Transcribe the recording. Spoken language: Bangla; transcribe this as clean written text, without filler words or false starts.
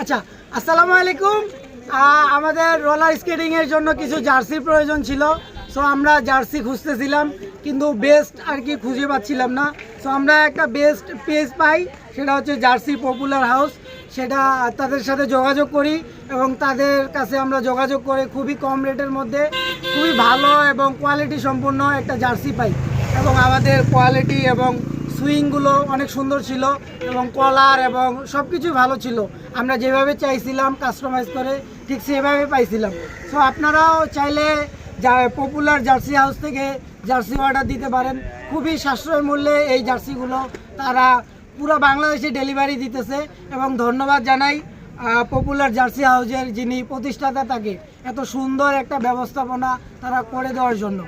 আচ্ছা, আসসালামু আলাইকুম। আমাদের রোলার স্কেটিংয়ের জন্য কিছু জার্সির প্রয়োজন ছিল। সো আমরা জার্সি খুঁজতেছিলাম, কিন্তু বেস্ট আর কি খুঁজে পাচ্ছিলাম না। সো আমরা একটা বেস্ট পেজ পাই, সেটা হচ্ছে জার্সি পপুলার হাউস। সেটা তাদের সাথে যোগাযোগ করি এবং তাদের কাছে আমরা যোগাযোগ করে খুবই কম রেটের মধ্যে খুবই ভালো এবং কোয়ালিটি সম্পন্ন একটা জার্সি পাই। এবং আমাদের কোয়ালিটি এবং সুইংগুলো অনেক সুন্দর ছিল এবং কলার এবং সব কিছুই ভালো ছিল। আমরা যেভাবে চাইছিলাম কাস্টমাইজ করে ঠিক সেভাবে পাইছিলাম। সো আপনারাও চাইলে পপুলার জার্সি হাউস থেকে জার্সি অর্ডার দিতে পারেন। খুবই সাশ্রয় মূল্যে এই জার্সিগুলো তারা পুরো বাংলাদেশে ডেলিভারি দিতেছে। এবং ধন্যবাদ জানাই পপুলার জার্সি হাউসের যিনি প্রতিষ্ঠাতা, তাকে এত সুন্দর একটা ব্যবস্থাপনা তারা করে দেওয়ার জন্য।